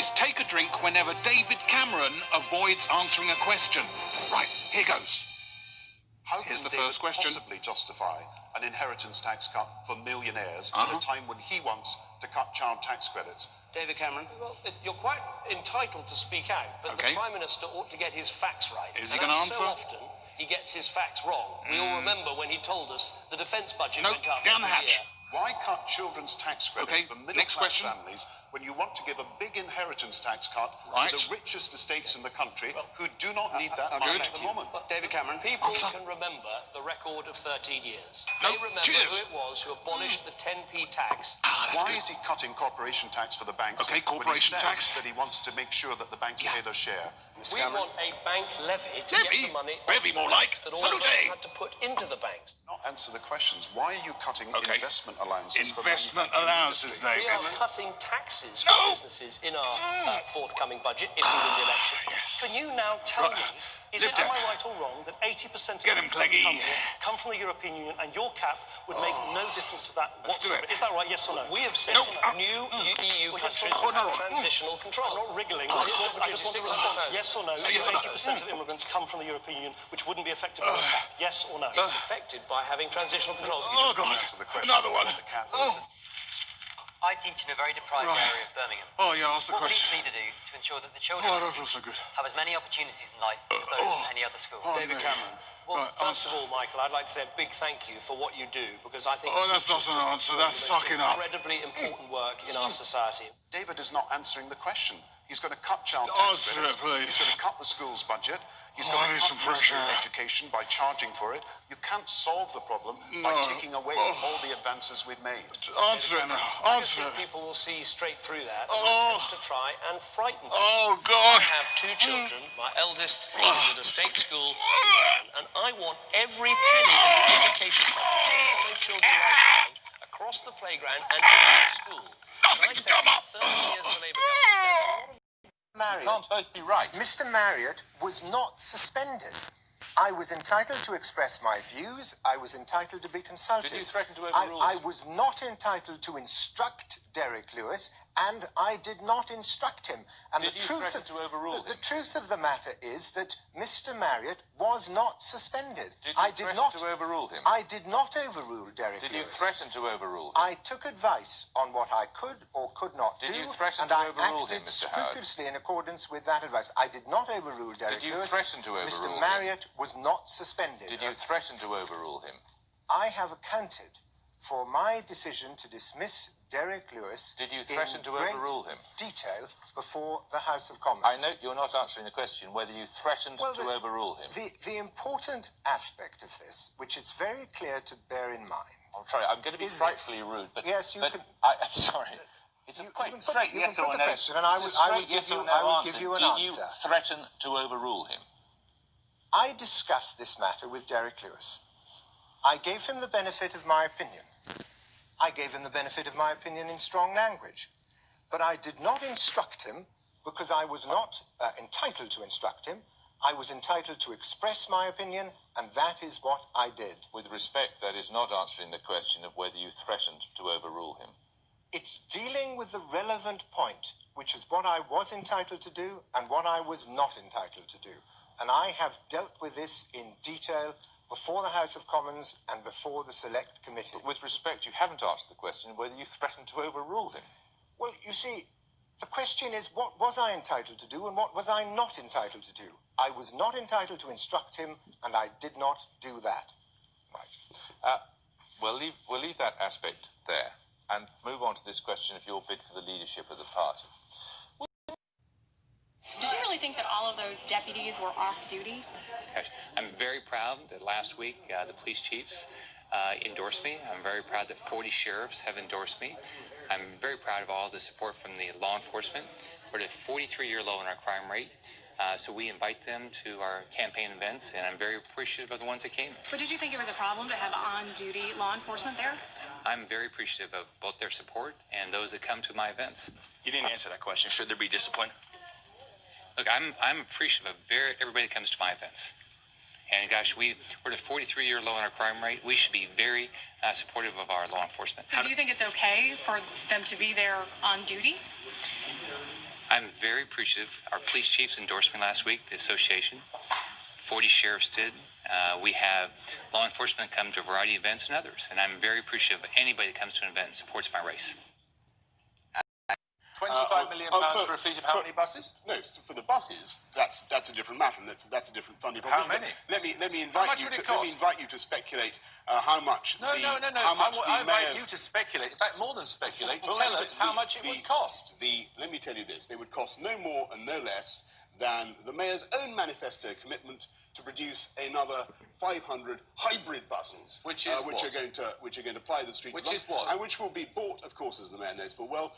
is take a drink whenever David Cameron avoids answering a question. Right, here goes. Here's the first question. How can David possibly justify an inheritance tax cut for millionaires at a time when he wants to cut child tax credits? David Cameron? Well, you're quite entitled to speak out, but the Prime Minister ought to get his facts right. Is he going to answer? So often he gets his facts wrong. We all remember when he told us the defence budget went up down the every hatch. year. Why cut children's tax credits for middle-class families when you want to give a big inheritance tax cut to the richest estates in the country who do not need that money at the moment? David Cameron, people can remember the record of 13 years. They remember who it was who abolished the 10p tax. Why is he cutting corporation tax for the banks when he says that he wants to make sure that the banks pay their share? We want a bank levy to get the money more like that all of us had to put into the banks. Not answer the questions. Why are you cutting investment allowances for investment allowances, David? We are cutting taxes for businesses in our forthcoming budget if we win the election. Can you now tell me, am I right or wrong, that 80% of the come from the European Union and your cap would make no difference to that whatsoever? Is that right, yes or no? We have said new EU countries have transitional control. I'm not wriggling. I just want a response, yes or no, if 80% of immigrants come from the European Union, which wouldn't be affected by the cap, yes or no? It's affected by having transitional controls. Oh, God, another one. I teach in a very deprived area of Birmingham. Oh, yeah, ask the question. What question. would each leader do to ensure that the children I don't feel so good. have as many opportunities in life as those from any other school? David Cameron. Well, first of all, Michael, I'd like to say a big thank you for what you do, because I think that's not an answer, that's sucking up. Incredibly important work in our society. David is not answering the question. He's going to cut child tax credits. He's going to cut the school's budget. He's going to cut nursery education by charging for it. You can't solve the problem by taking away all the advances we've made. Answer it now. Answer it. People will see straight through that as an attempt to try and frighten them. Oh, God. I have two children. My eldest is at a state school, and I want every penny of the education budget to follow children like mine across the playground and into school. Nothing's come up. 30 years of Labour government, there's a lot of Marriott. Can't both be right. Mr. Marriott was not suspended. I was entitled to express my views. I was entitled to be consulted. Did you threaten to overrule I was not entitled to instruct Derek Lewis, and I did not instruct him. And Did you threaten to overrule him? The truth of the matter is that Mr. Marriott was not suspended. Did you threaten to overrule him? I did not overrule Derek Lewis. Did you threaten to overrule him? I took advice on what I could or could not do. Did you threaten to overrule him, Mr. Howard? Scrupulously in accordance with that advice. I did not overrule Derek Lewis. Did you threaten to overrule him? Mr. Marriott was not suspended. Did you threaten to overrule him? I have accounted for my decision to dismiss Derek Lewis. Did you threaten to overrule him? Detail before the House of Commons. I note you're not answering the question whether you threatened to overrule him. The important aspect of this, which it's very clear to bear in mind. I'm sorry, I'm going to be frightfully rude, but yes, you can. I'm sorry. It's a quite straight yes or no. And I will give you an answer. Did you threaten to overrule him? I discussed this matter with Derek Lewis. I gave him the benefit of my opinion. I gave him the benefit of my opinion in strong language. But I did not instruct him because I was not entitled to instruct him. I was entitled to express my opinion, and that is what I did. With respect, that is not answering the question of whether you threatened to overrule him. It's dealing with the relevant point, which is what I was entitled to do and what I was not entitled to do. And I have dealt with this in detail before the House of Commons and before the Select Committee. But with respect, you haven't answered the question whether you threatened to overrule him. Well, you see, the question is what was I entitled to do and what was I not entitled to do? I was not entitled to instruct him, and I did not do that. Right. We'll leave that aspect there and move on to this question of your bid for the leadership of the party. Did you really think that all of those deputies were off duty? I'm very proud that last week the police chiefs endorsed me. I'm very proud that 40 sheriffs have endorsed me. I'm very proud of all the support from the law enforcement. We're at a 43-year low in our crime rate. So we invite them to our campaign events, and I'm very appreciative of the ones that came. But did you think it was a problem to have on-duty law enforcement there? I'm very appreciative of both their support and those that come to my events. You didn't answer that question. Should there be discipline? Look, I'm appreciative of everybody that comes to my events. And gosh, we're at a 43-year low in our crime rate. We should be very supportive of our law enforcement. So do you think it's okay for them to be there on duty? I'm very appreciative. Our police chiefs endorsed me last week, the association. 40 sheriffs did. We have law enforcement come to a variety of events and others, and I'm very appreciative of anybody that comes to an event and supports my race. £25 million for a fleet of how many buses? No, for the buses, that's a different matter. And that's a different funding How proposition. many? Let me invite you to speculate how much. No. I invite you to speculate. In fact, more than speculate, tell us how much it would cost. Let me tell you this: they would cost no more and no less than the mayor's own manifesto commitment to produce another 500 hybrid buses, which are going to ply the streets. Which is what? And which will be bought, of course, as the mayor knows full well,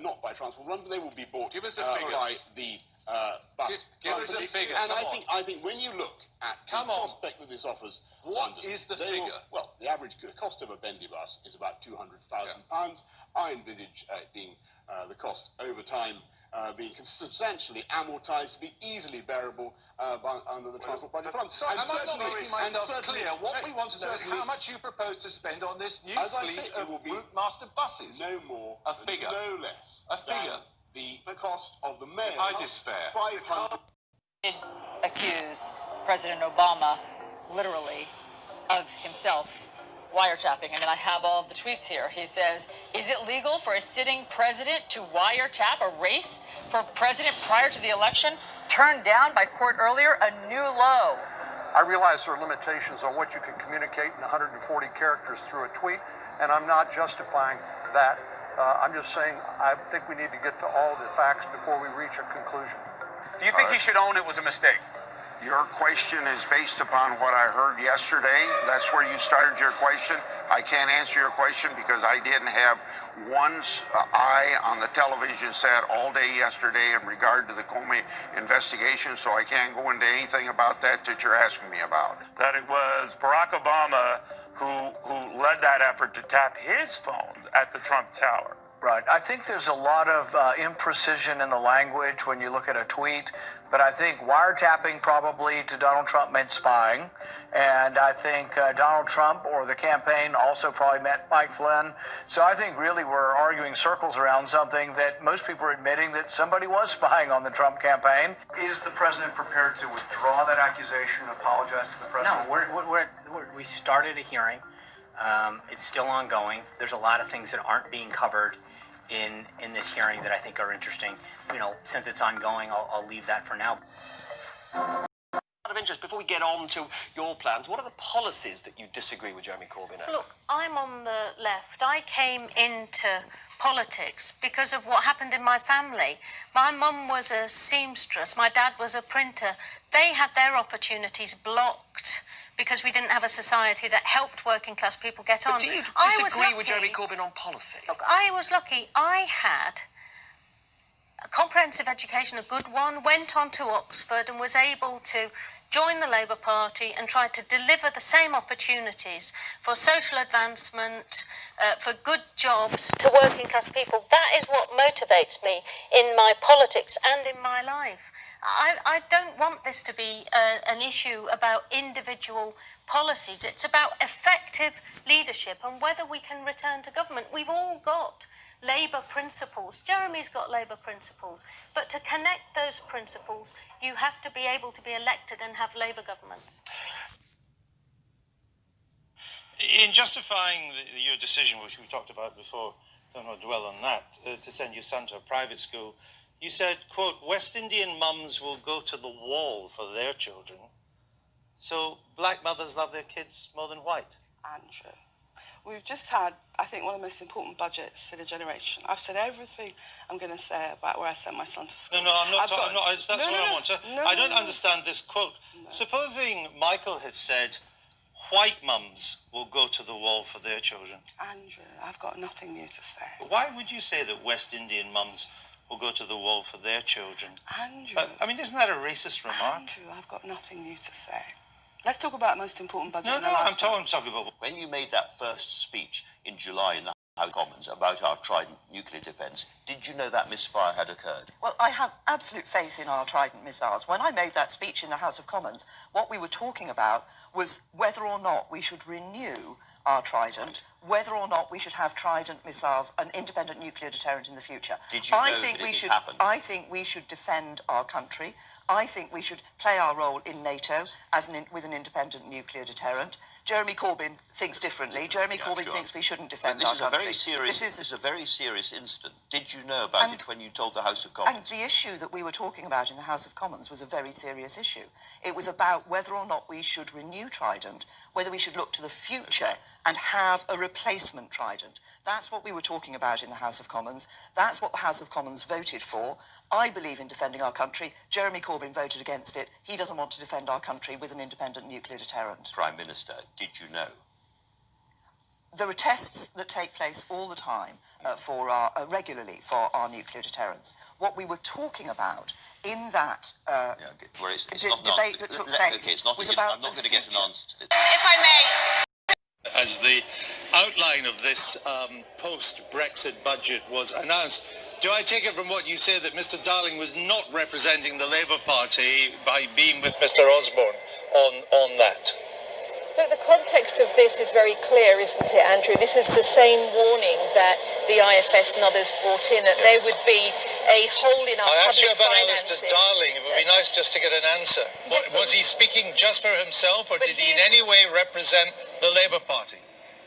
not by Transport Run, but they will be bought. Give us a figure. By the bus. Give us a figure. And I think when you look at the prospect that this offers, what is the figure? Well, the average cost of a bendy bus is about £200,000. I envisage it being the cost over time being substantially amortised to be easily bearable under the Transport Budget Fund. So am I not making myself clear? What we want to know is how much you propose to spend on this new fleet of Route Master buses. No more, a figure, no less. A figure. The cost of the mayor. I despair. 500. Accuse President Obama, literally, of himself wiretapping. I mean, I have all of the tweets here. He says, is it legal for a sitting president to wiretap a race for president prior to the election? Turned down by court earlier, a new low. I realize there are limitations on what you can communicate in 140 characters through a tweet, and I'm not justifying that. I'm just saying I think we need to get to all the facts before we reach a conclusion. Do you think he should own it was a mistake? Your question is based upon what I heard yesterday. That's where you started your question. I can't answer your question because I didn't have one eye on the television set all day yesterday in regard to the Comey investigation, so I can't go into anything about that you're asking me about. That it was Barack Obama who led that effort to tap his phones at the Trump Tower. Right. I think there's a lot of imprecision in the language when you look at a tweet, but I think wiretapping probably to Donald Trump meant spying, and I think Donald Trump or the campaign also probably meant Mike Flynn. So I think really we're arguing circles around something that most people are admitting that somebody was spying on the Trump campaign. Is the president prepared to withdraw that accusation and apologize to the president? No, we started a hearing. It's still ongoing. There's a lot of things that aren't being covered in this hearing that I think are interesting. You know, since it's ongoing, I'll leave that for now. Out of interest, before we get on to your plans, what are the policies that you disagree with Jeremy Corbyn on? Look, I'm on the left. I came into politics because of what happened in my family. My mum was a seamstress. My dad was a printer. They had their opportunities blocked because we didn't have a society that helped working class people get on. But do you disagree with Jeremy Corbyn on policy? Look, I was lucky. I had a comprehensive education, a good one, went on to Oxford and was able to join the Labour Party and try to deliver the same opportunities for social advancement, for good jobs to working class people. That is what motivates me in my politics and in my life. I don't want this to be an issue about individual policies. It's about effective leadership and whether we can return to government. We've all got Labour principles. Jeremy's got Labour principles. But to connect those principles, you have to be able to be elected and have Labour governments. In justifying your decision, which we talked about before, don't want to dwell on that, to send your son to a private school, you said, quote, West Indian mums will go to the wall for their children. So black mothers love their kids more than white. Andrew, we've just had, I think, one of the most important budgets in a generation. I've said everything I'm going to say about where I sent my son to school. No, I'm not. That's what I want to. I don't understand this quote. No. Supposing Michael had said, white mums will go to the wall for their children. Andrew, I've got nothing new to say. Why would you say that West Indian mums will go to the wall for their children? Andrew. I mean, isn't that a racist remark? Andrew, I've got nothing new to say. Let's talk about the most important budget. No, I'm talking about... When you made that first speech in July in the House of Commons about our Trident nuclear defence, did you know that misfire had occurred? Well, I have absolute faith in our Trident missiles. When I made that speech in the House of Commons, what we were talking about was whether or not we should renew our Trident, whether or not we should have Trident missiles, an independent nuclear deterrent in the future. Did you know that it would happen? I think we should defend our country. I think we should play our role in NATO with an independent nuclear deterrent. Jeremy Corbyn thinks differently. Jeremy Corbyn thinks we shouldn't defend our country. This is a very serious incident. Did you know about it when you told the House of Commons? And the issue that we were talking about in the House of Commons was a very serious issue. It was about whether or not we should renew Trident, whether we should look to the future and have a replacement Trident. That's what we were talking about in the House of Commons. That's what the House of Commons voted for. I believe in defending our country. Jeremy Corbyn voted against it. He doesn't want to defend our country with an independent nuclear deterrent. Prime Minister, did you know? There are tests that take place all the time regularly for our nuclear deterrents. What we were talking about in that debate that took place was about I'm not going to get an answer to this. If I may. As the outline of this post-Brexit budget was announced, do I take it from what you say that Mr. Darling was not representing the Labour Party by being with Mr. Osborne on that? Look, the context of this is very clear, isn't it, Andrew? This is the same warning that the IFS and others brought in, that there would be a hole in our public finances. I asked you about Alistair Darling. It would be nice just to get an answer. Yes, was he speaking just for himself, or did he in any way represent the Labour Party?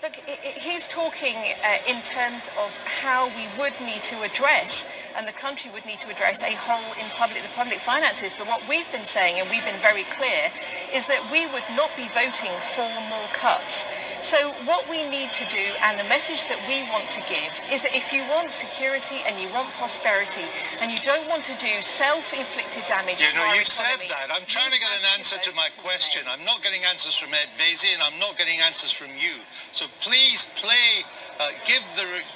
Look, he's talking in terms of how we would need to address, and the country would need to address, a hole in the public finances. But what we've been saying, and we've been very clear, is that we would not be voting for more cuts. So what we need to do, and the message that we want to give, is that if you want security and you want prosperity, and you don't want to do self-inflicted damage to our economy... You said that. I'm trying to get an answer to my question. I'm not getting answers from Ed Vaizey, and I'm not getting answers from you. So please give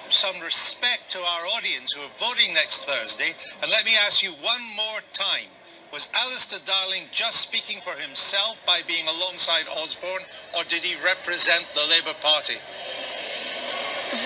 some respect to our audience who are voting next Thursday. And let me ask you one more time. Was Alistair Darling just speaking for himself by being alongside Osborne, or did he represent the Labour Party?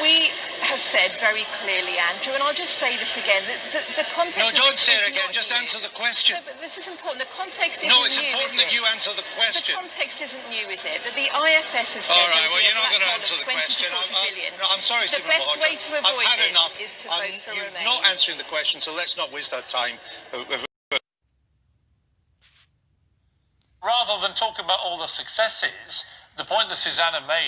We have said very clearly, Andrew, and I'll just say this again, the context... No, don't say it again, just answer the question. No, but this is important. The context isn't new, No, it's important that you answer the question. The context isn't new, is it? That the IFS have said... All right, well, you're not going to answer the question. I'm sorry, the best way to avoid this is to vote for Remain. You're not answering the question, so let's not waste our time. Rather than talk about all the successes, the point that Susanna made